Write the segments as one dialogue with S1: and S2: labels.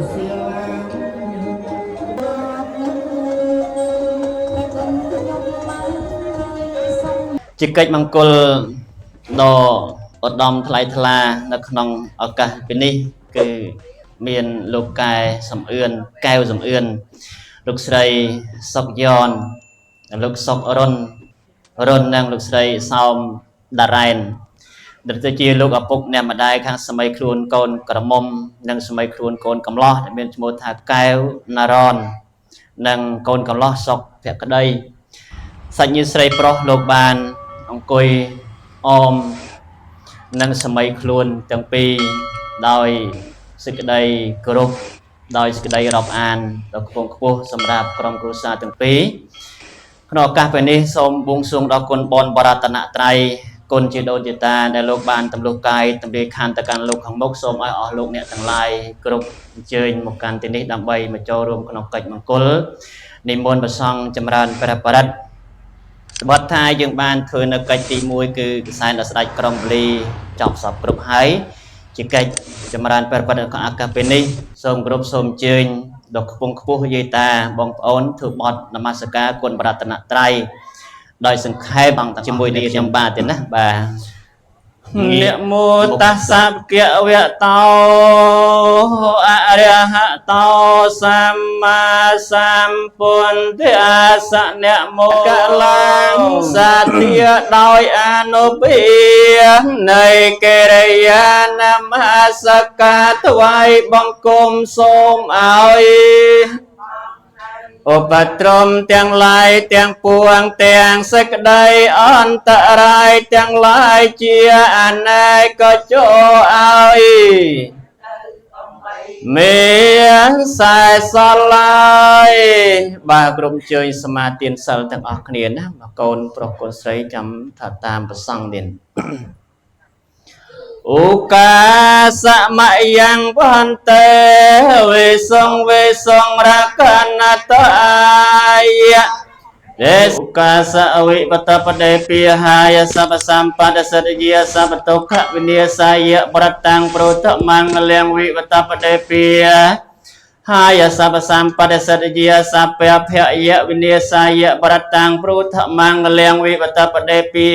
S1: ជាកិច្ចមង្គលដ៏ឧត្តមថ្លៃថ្លានៅក្នុងឱកាសពេលនេះគឺមានលោកកែសំអឿនកែវសំអឿនលោកស្រីសុកយ៉នលោកសុករុននិងលោកស្រីសោមតារ៉ែនដែលទៅជាលោកឪពុកអ្នកម្ដាយខាងសម័យខ្លួនកូនក្រមុំនិងសម័យខ្លួនកូនកំឡោះដែលមានឈ្មោះថាកែវណារ៉ននិងកូនកំឡោះសុកភក្តីសាច់ញាតិស្រីប្រុសលោកបានអង្គុយអមនិងសម័យខ្លួនទាំងពីរដោយសេចក្តីគោរពដោយសេចក្តីរាប់អានដ៏ខ្ពង់ខ្ពស់សម្រាប់ក្រុមគ្រួសារទាំងពីរក្នុងឱកាសពេលនេះសូមបួងសួងដល់គុណបនបរតនត្រ័យគុណជាដូនជាតាដែលលោកបានទម្លុះកាយទម្លាយខណ្ឌទៅកាន់លោកខាងមុខសូមឲ្យអស់លោកអ្នកទាំងឡាយគ្រប់អញ្ជើញមកកាន់ទីនេះដើម្បីមកចូលរួមក្នុងកិច្ចមង្គលនិមន្តព្រះសង្ឃចម្រើនព្រះបរិត្តបទថាយើងបានធ្វើនៅកិច្ចទី1គឺកសែនដល់ស្ដេចក្រុងពលីចប់សពគ្រប់ហើយជាកិច្ចចម្រើនព្រះបរិត្តក្នុងឱកាសពេលនេះសូមគោរពសូមអញ្ជើញដល់ខ្ពង់ខ្ពស់យាយតាបងប្អូនធ្វើបទនមស្ការគុណបរតនត្រ័យដោយសង្ខេបជាមួយនេះខ្ញុំបាទទេណាបាទនមោតស្សៈភគវៈតោអរហតោសម្មាសម្ពុទ្ធស្សៈនមោកលាំងសទ្ធាដោយអនុពានៃកិរិយានមស្ការថ្វាយបង្គំសូមឲ្យឧបទ្រពទាំងឡាយទាំងពួងទាំងសេចក្តីអន្តរាយទាំងឡាយជាអនេកចូលឲ្យមានសែសល់ឡើយបាទគ្រប់ជើញសមាទានសិលទាំងអស់គ្នាណាមកកូនប្រុសកូនស្រីចាំថាតាមប្រសង្ឃទៀតឧកាសមយ៉ាងវន្តេវេសងរកណតអាយទេសឧកាសវិបតបដេពីហាយសពសម្បត្តិសរិយាសពតុខវិនាសាយបរតាំងប្រតមង្លៀងវិបតបដេពីហាយសពសម្បត្តិសរិយាសពភយវិនាសាយបរតាំងប្រតមង្លៀងវិបតបដេពី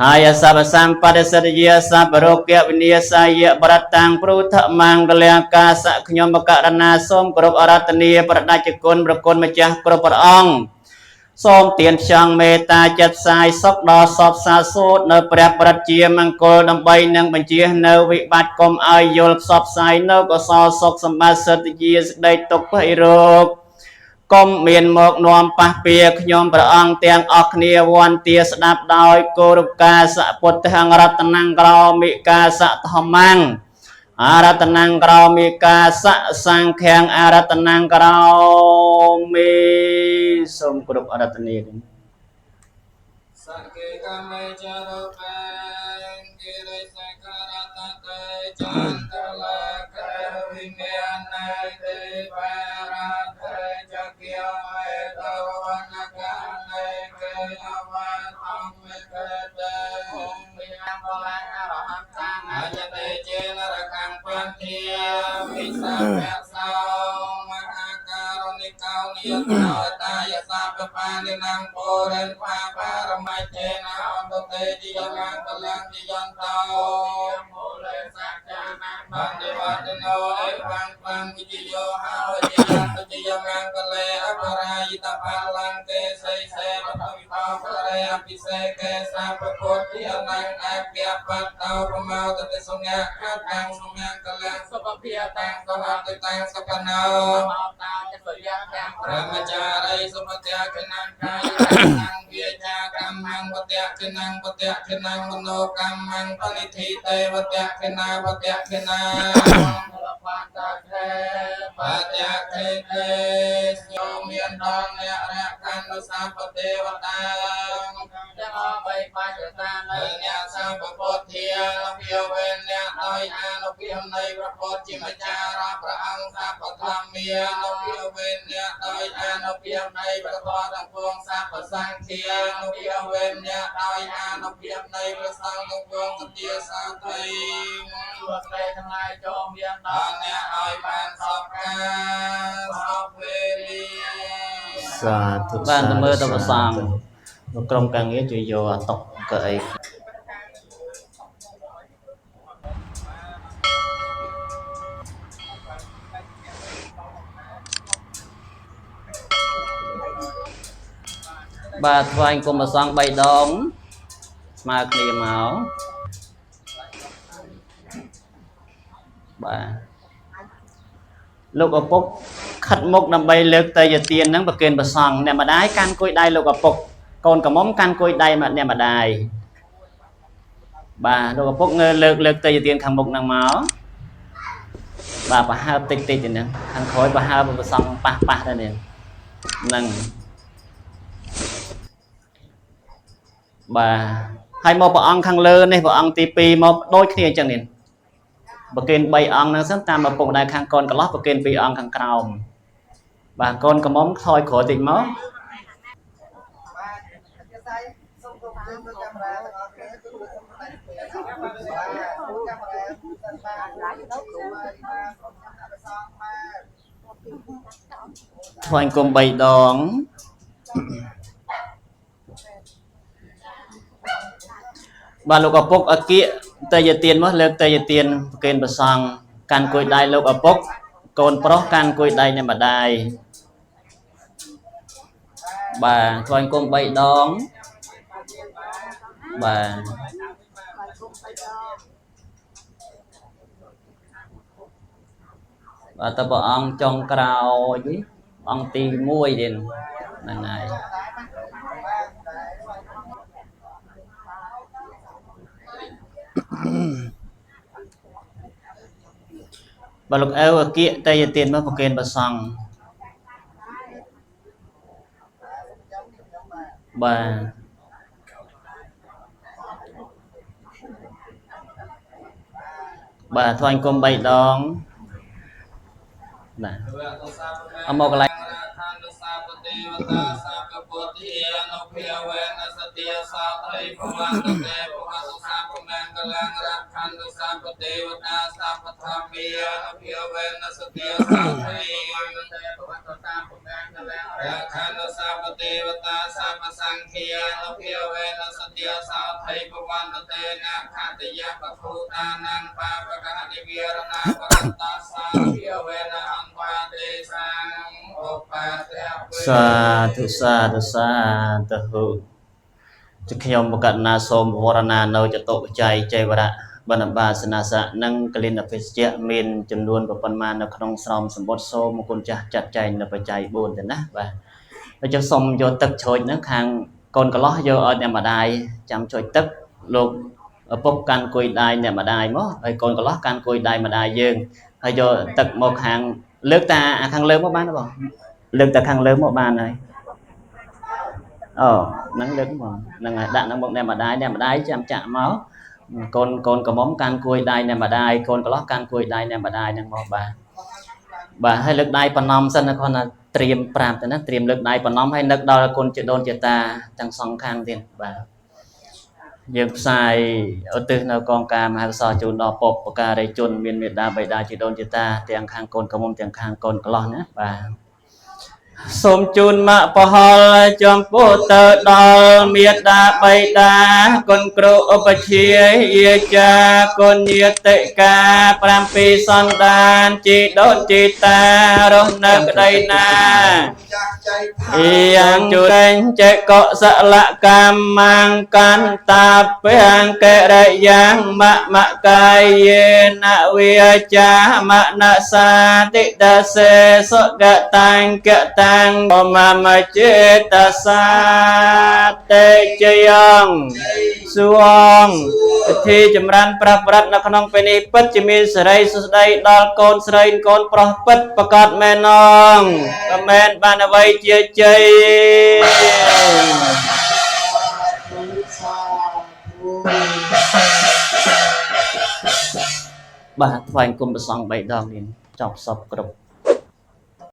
S1: ហើយសពសម្បត្តិសរិយាសពរោគវិនាសាយបរតាំងព្រុធមង្គលង្កាសខ្ញុំបករណាសូមគោរពអរតនីប្រដាច់គុណប្រគុណម្ចាស់គ្រប់ព្រះអង្គសូមទានផ្ចង់មេត្តាចិត្តផ្សាយសុខដល់សពសាសូតនៅព្រះបរិត្តជាមង្គលដើម្បីនឹងបញ្ជានៅវិបត្តិកុំឲ្យយល់ផ្សព្វផ្សាយនៅកុសលសុខសម្បត្តិសតិជាសេចក្តីទុក្ខភ័យរោគកុំមានមកនាំប៉ះពៀខ្ញុំព្រះអង្គទាំងអស់គ្នាវន្តាស្ដាប់ដោយគោរពការសពុទ្ធังរតនំក្រោមិកាសធម្មំអរតនំក្រោមិកាសសង្ឃំអរតនំក្រោមិសូមគោរពអរតនីសក្កេកមេចរពេគិរិសករតតេចន្ទលាកវិមានណៃទេបារតេចក្យមេតវនកានេកេអវតំមេកេតេភូមិអបលាអរហន្តអយតេចេនរកੰពន្ធាវិសាភៈសោមហាការនិកោនិយតោតាយសាពបានិនំពុរិនបាបារមៃចេនអន្តតេតិយមង្គលំតិយន្តោមូលេសច្ចានាបណ្ឌិវត្តនោអេវង្កំវិជយោហោជយន្តតិយមង្គលេអបរាយតបាលង្កេសៃសេវតវិបោបរេអភិសេកេសាពពុទ្ធិអនង្អព្យបតោប្រមោទតិសញ្ញាខតាំងសញ្ញាកលំសុភភិយតាំងកហតិតាំងសកណោមោតាចសុយតាំងប្រមចារិសុភតិគណង្កាយតាំងវិជ្ជាកម្មੰវតៈគណង្វតៈគណង្មនោកម្មੰបនិធិទេវតៈគណាវតៈគណាបាតខេបតៈខេខេយោមានដល់អ្នករកណ្ឌសាពទេវតាទាំងអស់បីបាចតានៃអ្នកសម្ពុទ្ធាលភាវេនអ្នកដោយអនុភាពនៃព្រះពុទ្ធជាម្ចាស់រ
S2: ราประอังสัพพธรรมเมียนกเพียวเวนเนี่ยโดยอนุเพียงในประกอบทั้งปวงสัพพสังเทียนกเพียวเวนเนี่ยโดยอนุเพียงในประสังทั้งปวงสติสาไทยตัวใครทั้งหลายจงเบียนตอนเนี่ยเอาบ้านสอบการสอบเวรี
S1: สาธุบ้านเมื่อตะวันสังกรมการเงี้ยจุยโยตกเกยbà thoại cùng mà sang bay đón mà kia máu bà lúc ở bốc khát mốc nằm bay lược tây giờ tiền nắng bạc kền bạc sang nè mà đái can cối đai lúc ở bốc còn cả móm can cối đai mà nè mà đài bà lúc ở bốc lược tây giờ tiền khang mốc nắng máu bà hai tịch tịch nè khang khói bà hai bạc sang pa đây nè nâng bà hai một bà ăn khang lơ này bà ăn tivi một đôi khi chẳng nên bà kên bay ăn nó sớm tam bà bụng đại khang con cả lót bà kên bị ăn khang cao bà con có món thôi khỏi tình máu thôi anh cùng bày đón bà lục ở bốc ở kia tây giờ tiền mất lược tây giờ tiền kênh bờ sang can cùi đai lục ở bốc cồn pro can cùi đai này mà đai bà thôi anh cùng bày đón bà ta bỏ ông trong cào với ông tì muôi đền này bà lục eo ở kia tây giờ tiền mất một kênh bà sang bà thôi anh cùng bày đón nè ông một cái sa thuจะขยมประกาศนาสมวรณาโนจะโตใจใจวระบรรบาสนาสะนังกลินอภิเจเมนจำนวนประมาณในขนมสมสมบูรณ์โซมกุญจะจัดใจในปัจจัยบุญแต่นะว่าเราจะสมโยตึกโชยนะคางคนก็ล้อโยởเนี่ยมาได้จำโชยตึกลูกพบการคุยได้เนี่ยมาได้มั้งไอ้คนก็ล้อการคุยได้มาได้ยืงไอ้โยตึกmột hàngเลือกตาคางเลิกmộtบ้านหรือเปล่าเลือกตาคางเลิกmộtบ้านnày nắng đứng mà là đạn năng bụng này mà đái chạm chạm máu con có móng can cùi đai này mà đai con có lót can cùi đai này mà đai năng một bà hay lực đai phần năm sân con là tiêm pràm thì nó tiêm lực đai phần năm hay lực đó là con chữ đôn chữ ta tăng song khang tiền bà dương sai ở từ nào con cam hay so chun đỏ bột và cà đây chun miền miền đa bảy đa chữ đôn chữ ta tiền khang con có mông tiền khang con có lót nữa bàសូមជូនមកបហលចំពោះទៅដល់មេត្តាបិតាគុណគ្រូឧបជាយាចាគុណញាតិកា7សន្តានជីដូនជីតារស់នៅក្តីណាយ៉ាងជួរែងចេកុសលកម្មង្កន្តពាំងកិរិយ៉ាងមកាយេនវិចាមនសាតិតសេសុគតាំងកតាំងមមចេតសាតេជយងសួងពិធីចម្រើនប្រព្រឹត្តនៅក្នុងពេលនេះពិតជាមានសិរីសួស្តីដល់កូនស្រីកូនប្រុសពិតប្រកបមែនងមិនមែនបានអ្វីជាជ័យបាទថ្វាយគុំប្រសង3ដងនេះ ចប់សពគ្រប់